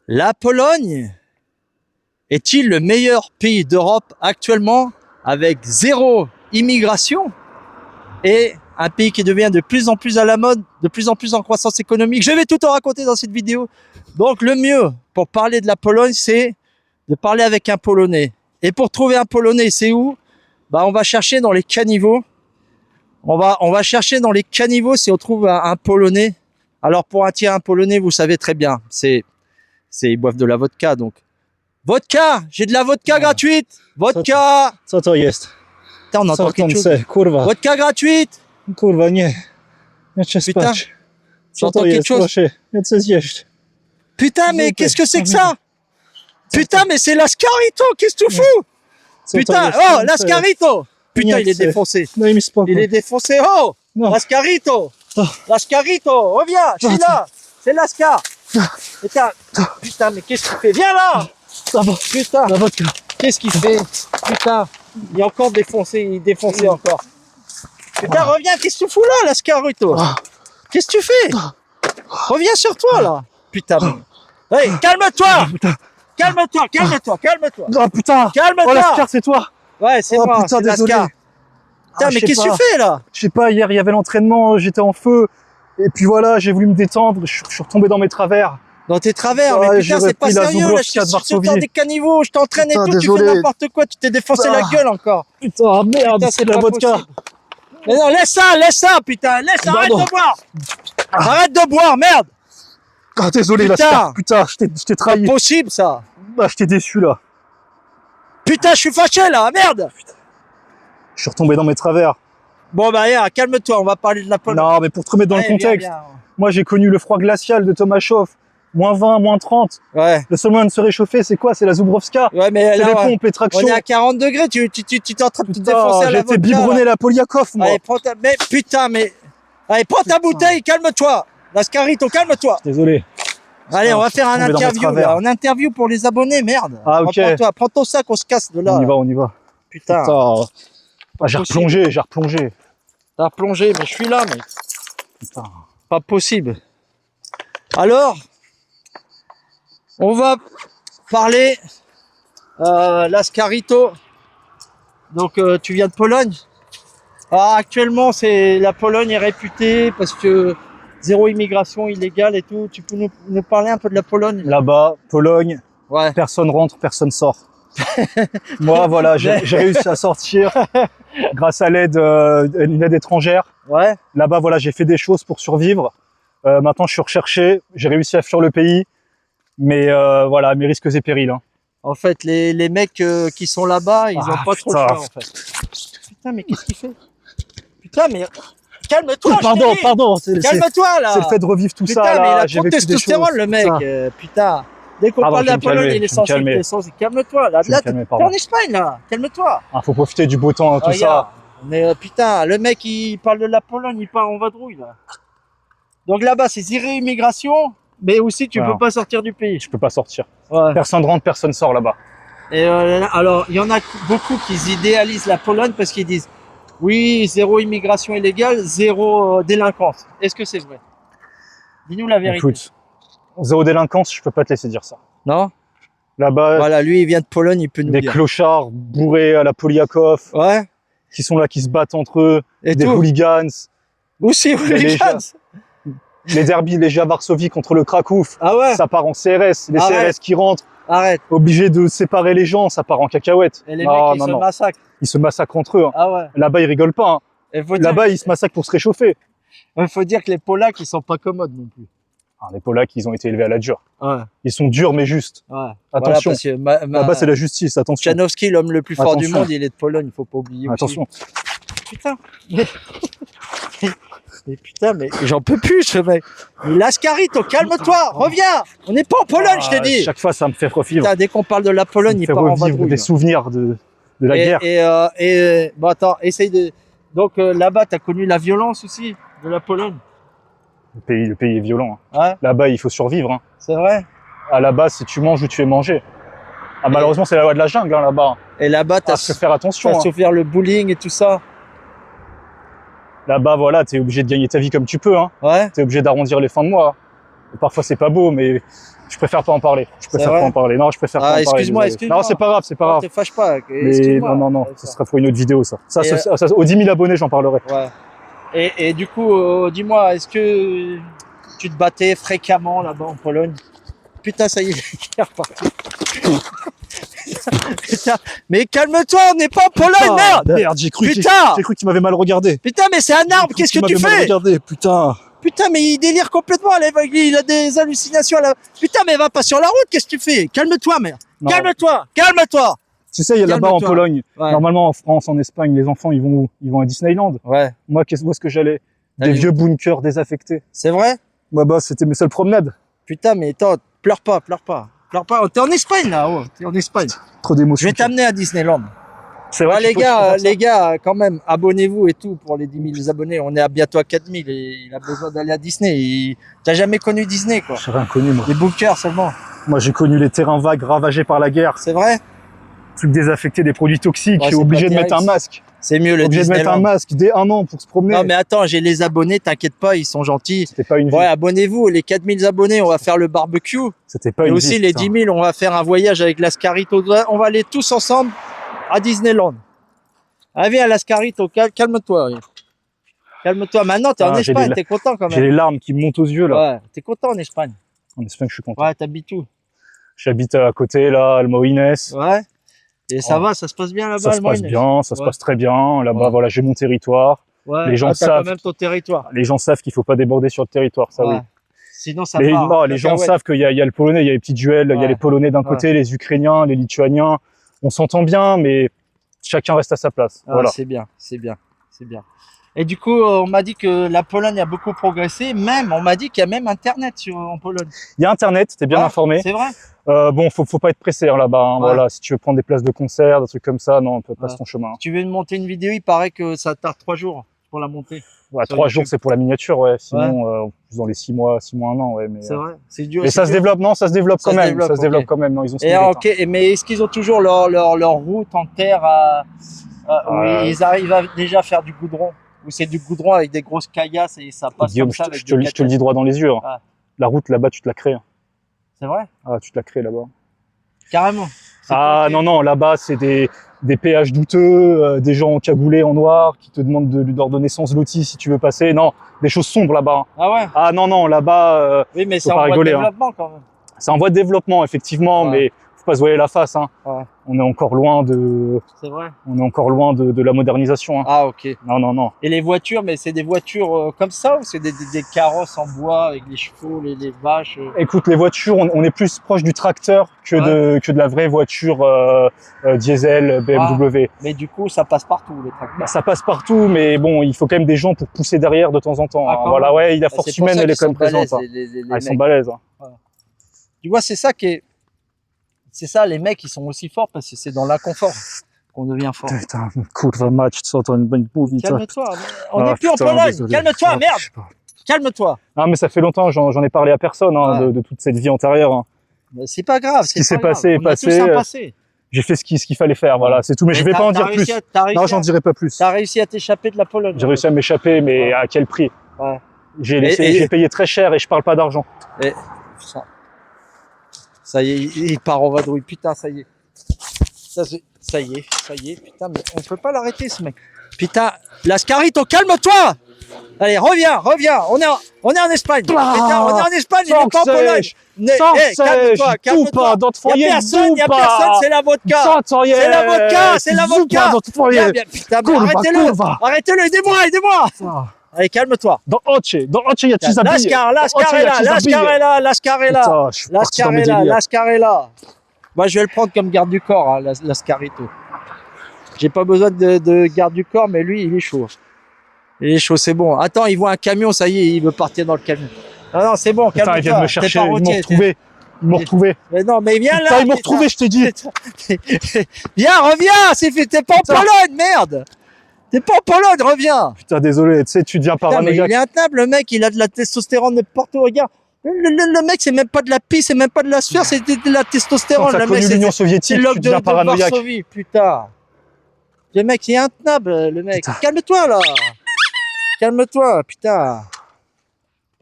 La Pologne est-il le meilleur pays d'Europe actuellement avec zéro immigration et un pays qui devient de plus en plus à la mode, de plus en plus en croissance économique? Je vais tout en raconter dans cette vidéo. Donc le mieux pour parler de la Pologne, c'est de parler avec un Polonais. Et pour trouver un Polonais, c'est où? Bah, on va chercher dans les caniveaux. On va chercher dans les caniveaux si on trouve un Polonais. Alors pour attirer un Polonais, vous savez très bien, ils boivent de la vodka, donc. Vodka! J'ai de la vodka gratuite! Vodka! Co to jest? Putain, on entend Co quelque tam chose. se, kurwa? Vodka gratuite! Kurwa, nie. Ja cię Putain, spać. Co j'entends to quelque jest? chose. Proszę, ja chcę zjeść. Putain, mais qu'est-ce que c'est que ça? Putain, mais c'est l'Ascarito! Qu'est-ce que tu fous? Co to Putain, jest? oh, l'Ascarito! Putain, il est chcę. défoncé. Daj mi spokój. Il est défoncé. Oh! Non. L'Ascarito! Oh. L'Ascarito! Reviens! Je suis là! C'est l'Ascar! Putain, mais qu'est-ce qu'il fait? Viens là! Ça va, Putain! la vodka. Qu'est-ce qu'il fait? Putain! Il est encore défoncé, il est défoncé encore. Putain, reviens, qu'est-ce que tu fous là, l'Ascarito? Qu'est-ce que tu fais? Reviens sur toi là! Putain, mais... Hey, calme-toi! Putain. Calme-toi, calme-toi, calme-toi! Oh putain. Calme-toi! Oh, l'Ascar, c'est toi. Ouais, c'est Oh, moi, putain, c'est désolé. l'Ascar. Putain, je mais sais qu'est-ce que pas. tu fais là? Je sais pas, hier, il y avait l'entraînement, j'étais en feu. Et puis voilà, j'ai voulu me détendre, je suis retombé dans mes travers. Dans tes travers, Ouais, mais j'ai putain, c'est pas repris la sérieux, là, Zubrowska je de suis sur Varsovie. des caniveaux, je t'entraîne et Putain, tout, tu désolé. fais n'importe quoi, tu t'es défoncé la gueule encore. Putain, merde, Putain, c'est de la pas vodka. possible. Mais non, laisse ça, putain, arrête Pardon. de boire. Arrête de boire, merde. Ah, désolé, Putain. l'Ascar. Putain, je t'ai Pas trahi. possible, ça. Ah, je t'ai déçu, là. Putain, je suis fâché, là, merde. Je suis retombé dans mes travers. Bon, bah, hier, calme-toi, on va parler de la Pologne. Non, mais pour te remettre dans le Allez, viens, contexte, viens. moi, j'ai connu le froid glacial de Tomaszów. Moins 20, moins 30. Ouais, Le seul moyen de se réchauffer, c'est quoi? C'est la Zubrowska. ouais, mais C'est là, les ouais, pompes, les tractions. on est à 40 degrés, tu t'es en train de te Putain, défoncer à j'ai la été vodka, biberonné là. la Polyakov, moi. Allez, prends ta... Mais, putain, mais... Allez, prends ta bouteille, calme-toi. L'Ascarito, calme-toi. Désolé. Allez, on va faire un tombé dans mes interview, travers. là. Un interview pour les abonnés, merde. Ah, ok. Prends ton sac, on se casse de là. On y va, on y va. Putain, Putain. Ah, j'ai possible. replongé, j'ai replongé. t'as plongé, mais je suis là, mec. Putain. Pas possible. Alors, on va parler l'Ascarito. Donc, tu viens de Pologne. Alors, actuellement, la Pologne est réputée parce que zéro immigration illégale et tout. Tu peux nous parler un peu de la Pologne? Là-bas, Pologne, Ouais. personne rentre, personne sort. Moi, voilà, j'ai réussi à sortir grâce à une aide étrangère. Ouais. Là-bas, voilà, j'ai fait des choses pour survivre. Maintenant, je suis recherché. J'ai réussi à fuir le pays. Mais voilà, mes risques et périls. Hein. En fait, les mecs qui sont là-bas, ils ont Ah, pas trop putain. le choix, en fait. Putain, mais qu'est-ce qu'il fait? Putain, mais calme-toi, Pardon, pardon. C'est calme-toi, là. le fait de revivre tout Putain, ça. mais il Là, a j'ai trop de vécu des testostérone, choses. le mec. Putain. Putain. Dès qu'on Pardon, parle de la je vais me Pologne, calmer, il est je vais me sensible. calmer. Il est sensible. Calme-toi, là. Je vais Là, me calmer, t'es pardon. en Espagne, là. Calme-toi. Ah, faut profiter du beau temps, tout Regarde. ça. Mais putain, le mec, il parle de la Pologne, il part en vadrouille, là. Donc là-bas, c'est zéro immigration, mais aussi, tu Voilà. peux pas sortir du pays. Je peux pas sortir. Ouais. Personne rentre, personne sort là-bas. Et alors, il y en a beaucoup qui idéalisent la Pologne parce qu'ils disent oui, zéro immigration illégale, zéro délinquance. Est-ce que c'est vrai? Dis-nous la vérité. Écoute, zéro délinquance, je peux pas te laisser dire ça. Non? Là-bas, Voilà, lui, il vient de Pologne, il peut nous des dire. clochards bourrés à la Polyakov, Ouais. qui sont là, qui se battent entre eux, Et des tout. hooligans, Aussi, Les hooligans. les derbys légers à Varsovie contre le Cracovie, Ah ouais? ça part en CRS, les Arrête. CRS qui rentrent, Arrête. obligés de séparer les gens, ça part en cacahuète. Et les Non, mecs, ils non, se non. massacrent. Ils se massacrent entre eux. Hein. Ah ouais. Là-bas, ils rigolent pas. Hein. Il faut dire, Là-bas, ils se massacrent pour se réchauffer. que les Polacs, ils sont pas commodes non plus. Ah, les Polacs, ils ont été élevés à la dure. Ouais. Ils sont durs, mais justes. Ouais. Attention. Voilà, parce que Là-bas, c'est la justice, attention. Tchanovski, l'homme le plus fort du Attention. monde, il est de Pologne, faut pas oublier. aussi. Attention. Putain. Mais putain, mais j'en peux plus, ce mec. Mais Lascarito, calme-toi, reviens. On n'est pas en Pologne, je t'ai dit. Chaque fois, ça me fait revivre. Putain, dès qu'on parle de la Pologne, il Ça me part fait en revivre vadrouille. des là. souvenirs de la guerre. Bon, attends, essaye de. Donc là-bas, t'as connu la violence aussi de la Pologne. Le pays est violent. Hein. Ouais, Là-bas, il faut survivre. Hein. c'est vrai. À la base, si tu manges ou tu es mangé. Ah, malheureusement, c'est la loi de la jungle hein, là-bas. Et là-bas, Ah, faut faire attention. t'as Hein. souffert le bullying et tout ça. Là-bas, voilà, t'es obligé de gagner ta vie comme tu peux. Hein. Ouais. T'es obligé d'arrondir les fins de mois. Et parfois, c'est pas beau, mais Je préfère pas en parler. Je préfère vrai pas en parler. Non, je préfère pas en parler. Excuse-moi, désolé. excuse-moi. Non, c'est pas grave, c'est pas grave. Ne te fâche pas. Mais Excuse-moi. non, ce sera pour une autre vidéo, ça. Ça, Et, aux 10 000 abonnés, j'en parlerai. Ouais. Et du coup, dis-moi, est-ce que tu te battais fréquemment là-bas en Pologne? Putain, ça y est, il est reparti. Putain, mais calme-toi, on n'est pas en Pologne, merde! Merde, j'ai cru Putain! que tu m'avais mal regardé. Putain, mais c'est un arbre, qu'est-ce que tu mal fais? regardé, putain. Putain, mais il délire complètement, il a des hallucinations là. Putain, mais va pas sur la route, qu'est-ce que tu fais? Calme-toi, merde. Non. Calme-toi, calme-toi. Tu sais, il y a là-bas en Calme-toi. Pologne. Ouais. Normalement, en France, en Espagne, les enfants, ils vont à Disneyland. Ouais. Moi, où est-ce que j'allais? Des Allez. vieux bunkers désaffectés. C'est vrai? Bah, c'était mes seules promenades. Putain, mais attends, pleure pas. Pleure pas. T'es en Espagne là, oh. T'es en Espagne. Trop Je d'émotions. vais t'amener à Disneyland. C'est Ouais, vrai. les gars, quand même, abonnez-vous et tout pour les 10 000 abonnés. On est à bientôt à 4 000 et il a besoin d'aller à Disney. T'as jamais connu Disney, quoi. J'ai rien connu, moi. Les bunkers seulement. Moi, j'ai connu les terrains vagues ravagés par la guerre. C'est vrai? Trucs désaffectés, des produits toxiques, Ouais, c'est obligé pas de mettre direct. un masque. C'est mieux le Obligé de mettre un Disneyland. masque dès 1 an pour se promener. Non, mais attends, j'ai les abonnés, t'inquiète pas, ils sont gentils. C'était pas une vie. Ouais, abonnez-vous, les 4 000 abonnés, on va faire le barbecue. C'était pas Et une aussi vie. les putain. 10 000, on va faire un voyage avec l'Ascarito. On va aller tous ensemble à Disneyland. Allez, viens à l'Ascarito, calme-toi. Calme-toi. Maintenant, t'es en Ah, j'ai Espagne, les- t'es content quand J'ai même. les larmes qui me montent aux yeux, là. Ouais, t'es content en Espagne. En Espagne, je suis content. Ouais, t'habites où? J'habite à côté, là, Almoines. Ouais. Et ça Oh. va, ça se passe bien là-bas, Ça se passe Almoines? bien, ça se Ouais. passe très bien. Là-bas, Ouais. voilà, j'ai mon territoire. Ouais. Les gens t'as savent. quand même ton territoire. Les gens savent qu'il faut pas déborder sur le territoire, ça Ouais. oui. Sinon, ça Mais part. non, les gens Cacahuète. savent qu'il y a le polonais, il y a les petits duels, il y Ouais. a les polonais d'un côté, les ukrainiens, les lituaniens. On s'entend bien, mais chacun reste à sa place. Ah, Voilà. c'est bien, c'est bien, c'est bien. Et du coup, on m'a dit que la Pologne a beaucoup progressé. Même, on m'a dit qu'il y a même Internet en Pologne. Il y a Internet, t'es bien Ouais, informé. C'est vrai? Bon, faut pas être pressé hein, là-bas. Hein, Ouais. Voilà, si tu veux prendre des places de concert, des trucs comme ça, non, passe Ouais. ton chemin. Si tu veux monter une vidéo, il paraît que ça tarde 3 jours pour la monter. Ouais, Sur 3 YouTube. jours, c'est pour la miniature, ouais. Sinon, dans les 6 mois, 1 an, ouais. Mais, C'est vrai? C'est dur. mais c'est ça se dur. développe, non, ça se développe Ça quand se même. développe, Ça se développe ok. quand même. Non, ils ont ce Et mérite, ok, mais est-ce qu'ils ont toujours leur route en terre où ils arrivent déjà à faire du goudron? Ou c'est du goudron avec des grosses caillasses et ça hein. passe Guillaume, comme ça je avec te des le dis droit dans les yeux. Hein. Ah. La route là-bas, tu te la crées. Hein. C'est vrai? Ah, tu te la crées là-bas. Carrément. C'est Ah quoi, non, là-bas, c'est des péages douteux, des gens cagoulés en noir qui te demandent de leur donner sans loti si tu veux passer. Non, des choses sombres là-bas. Hein. Ah ouais? Ah non, là-bas, Oui, mais faut c'est en pas voie de rigoler, hein. développement quand même. c'est en voie de développement, effectivement, Ouais. mais faut pas se voiler la face. Hein. Ouais. On est encore loin C'est vrai? de la modernisation. Hein. Ah, ok. Non. Et les voitures, mais c'est des voitures comme ça ou c'est des carrosses en bois avec les chevaux, les vaches? Écoute, les voitures, on est plus proche du tracteur que de la vraie voiture diesel BMW. Mais du coup, ça passe partout, les tracteurs. Bah, ça passe partout, mais bon, il faut quand même des gens pour pousser derrière de temps en temps. Ah, hein. quand Voilà, même. ouais, la C'est force pour humaine, ça elle est qu'ils quand même sont balèzes, présente. Hein. les Ah, ils sont mecs. balèzes. Hein. Tu vois, c'est ça qui est. C'est ça, les mecs, ils sont aussi forts parce que c'est dans l'inconfort qu'on devient fort. Putain, kurwa mać, co to będzie mówić. Calme-toi, on Ah, n'est plus en putain, Pologne. désolé. Calme-toi, Ah, merde. je sais pas. Calme-toi. Ah, mais ça fait longtemps, j'en ai parlé à personne hein, Ouais. de toute cette vie antérieure. Hein. Mais c'est pas grave. Ce qui c'est s'est pas grave. passé est On a passé. tous un passé. J'ai fait ce qu'il fallait faire, voilà, c'est tout. Mais je vais pas en dire plus. Non, j'en dirai pas plus. T'as réussi à t'échapper de la Pologne. J'ai réussi à m'échapper, mais Ouais. à quel prix? Ouais. J'ai payé très cher et je parle pas d'argent. Ça y est, il part en vadrouille. Putain, ça y est. Ça y est, putain, mais on peut pas l'arrêter, ce mec. Putain, Lascarito, calme-toi! Allez, reviens, on est en Espagne. Putain, on est en Espagne, il n'est pas en Pologne. Calme-toi, calme-toi. Y a personne, c'est la vodka. C'est la vodka, c'est la vodka. Viens, putain, mais arrêtez-le, aidez-moi. Allez, calme-toi. Dans Ocie, il y a Tizabille. Lascarella. Moi, je vais le prendre comme garde du corps, hein, Lascarito. J'ai pas besoin de garde du corps, mais lui, il est chaud. Il est chaud, c'est bon. Attends, il voit un camion, ça y est, il veut partir dans le camion. Non, c'est bon, calme-toi. Putain, ils viennent me chercher, ils m'ont retrouvé. Mais non, mais viens là. Putain, ils m'ont retrouvé, je t'ai dit. Viens, reviens, t'es pas en Pologne, merde. T'es pas en Pologne, reviens. Putain, désolé, tu sais, tu deviens Putain, mais paranoïaque. il est intenable, le mec, il a de la testostérone de partout, regarde. Le mec, c'est même pas de la pisse, c'est même pas de la sphère, c'est de la Quand testostérone. t'as Le connu mec, l'Union c'est soviétique, l'homme tu deviens de paranoïaque. Varsovie, putain. Le mec, il est intenable, le mec. Putain. Calme-toi, là. Calme-toi, putain.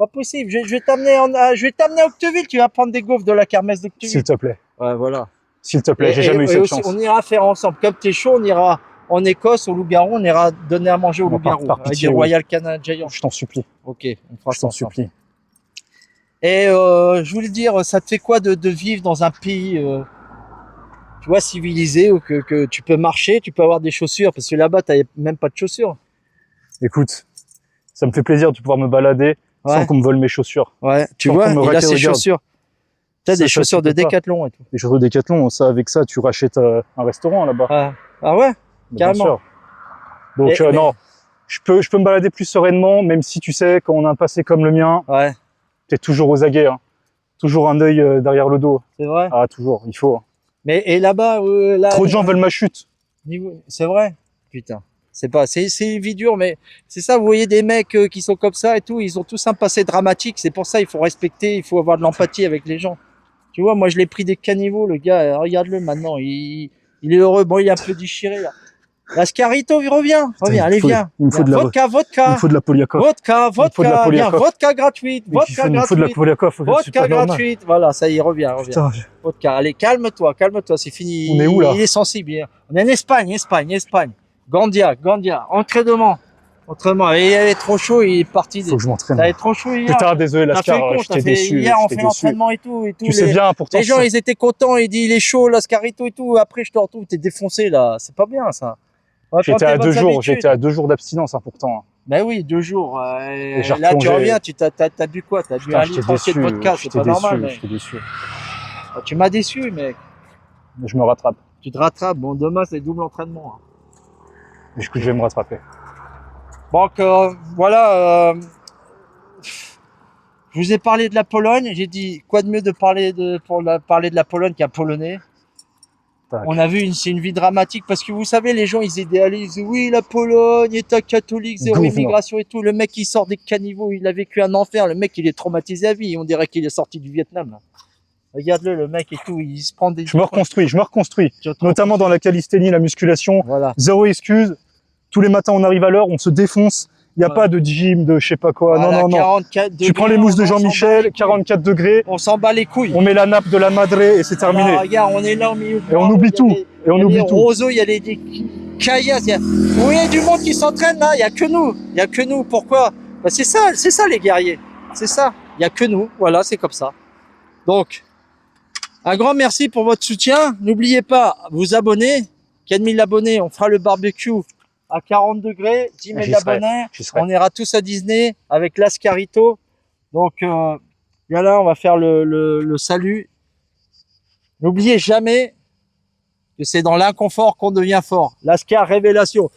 Pas possible. Je vais t'amener je vais t'amener à Octeville. Tu vas prendre des gaufres de la kermesse d'Octeville. S'il te plaît. Ouais, voilà. S'il te plaît, j'ai jamais eu cette aussi, chance. on ira faire ensemble. Comme t'es chaud, on ira en Écosse au loup-garou. On ira donner à manger au Non, par loup-garou. Avec pitié, des oui. Royal Canin Giant. Je t'en supplie. Ok, on fera Je ça t'en ensemble. supplie. Et je voulais dire, ça te fait quoi de vivre dans un pays, tu vois, civilisé, où que tu peux marcher, tu peux avoir des chaussures, parce que là-bas, t'as même pas de chaussures. Écoute, ça me fait plaisir de pouvoir me balader sans Ouais, qu'on me vole mes chaussures. ouais. Tu Sans vois, qu'on me il a raquette, ses regarde. chaussures. T'as Ça, des tu chaussures de peux pas. Décathlon et tout. Les chaussures Décathlon, ça, avec ça, tu rachètes un restaurant là-bas. Ouais. Ah ouais, Bien carrément. sûr. Donc, Mais- non, je peux me balader plus sereinement, même si tu sais, quand on a un passé comme le mien, Ouais, t'es toujours aux aguets. Hein. Toujours un œil derrière le dos. c'est vrai. Ah, toujours, il faut. Hein. Mais et là-bas, là, Trop de gens veulent ma chute. C'est vrai. Putain. C'est une vie dure, mais c'est ça, vous voyez des mecs qui sont comme ça et tout, ils ont tous un passé dramatique, c'est pour ça il faut respecter, il faut avoir de l'empathie avec les gens. Tu vois, moi je l'ai pris des caniveaux, le gars, regarde-le maintenant, il est heureux, bon il est un peu déchiré là. Lascarito, reviens, allez viens. Il me faut de la Vodka, Il me vodka, faut de la Poliakov. vodka, Il me faut de la vodka, viens, Poliakov. vodka gratuite, Il vodka me faut de la gratuite, Poliakov. C'est vodka pas normal. gratuite, voilà, ça y est, reviens. Putain, Vodka, allez, calme-toi, c'est fini. On est où, là Il est sensible. On est en Espagne. Gandia, entraînement. Autrement, il avait trop chaud, il est parti. faut que je m'entraîne. T'avais trop chaud hier. Putain, désolé, T'as fait Lascar, con, je t'ai déçu. hier on je t'ai fait déçu. l'entraînement et tout. Tu sais bien, pourtant. Les gens, ils étaient contents, ils disent il est chaud, Lascarito et tout. Après, je te retrouve, t'es défoncé là. C'est pas bien ça. J'étais à 2 jours, j'étais à 2 jours d'abstinence, hein, pourtant. Ben oui, 2 jours. Et j'ai Là, tu replongé. reviens, t'as bu quoi? T'as bu Putain, un je t'ai litre entier de déçu. vodka, Je c'est t'ai pas normal, déçu. mec. Je t'ai déçu. Tu m'as déçu, mec. Je me rattrape. Tu te rattrapes. Bon, demain, c'est double entraînement. Du coup, je vais me rattraper. Donc, voilà. Je vous ai parlé de la Pologne. J'ai dit, quoi de mieux de parler parler de la Pologne qu'un Polonais. Tac. On a vu, c'est une vie dramatique parce que vous savez, les gens, ils idéalisent. Oui, la Pologne, État catholique, zéro Gouvernement. immigration et tout. Le mec, il sort des caniveaux, il a vécu un enfer. Le mec, il est traumatisé à vie. On dirait qu'il est sorti du Vietnam. Là. Regarde-le, le mec et tout, il se prend des... Je me reconstruis. Notamment dans la calisthénie, la musculation. Voilà. Zéro excuse. Tous les matins, on arrive à l'heure, on se défonce. Il n'y a Ouais. pas de gym, de je sais pas quoi. Voilà, non. 44 Tu prends les mousses de Jean-Michel, 44 degrés. On s'en bat les couilles. On met la nappe de la madre et c'est terminé. Alors, regarde, on est là au milieu. Et on oublie tout. Et on Il y a oublie des tout. roseaux, il y a des caillasses. Vous voyez du monde qui s'entraîne là. Il y a que nous. Il y a que nous. Pourquoi? Bah, c'est ça les guerriers. C'est ça. Il y a que nous. Voilà, c'est comme ça. Donc, un grand merci pour votre soutien. N'oubliez pas, vous abonner. 4000 abonnés, on fera le barbecue à 40 degrés. 10 000 J'y serai. abonnés. J'y serai. On ira tous à Disney avec Lascarito. Donc, voilà, on va faire le salut. N'oubliez jamais que c'est dans l'inconfort qu'on devient fort. Lascar révélation.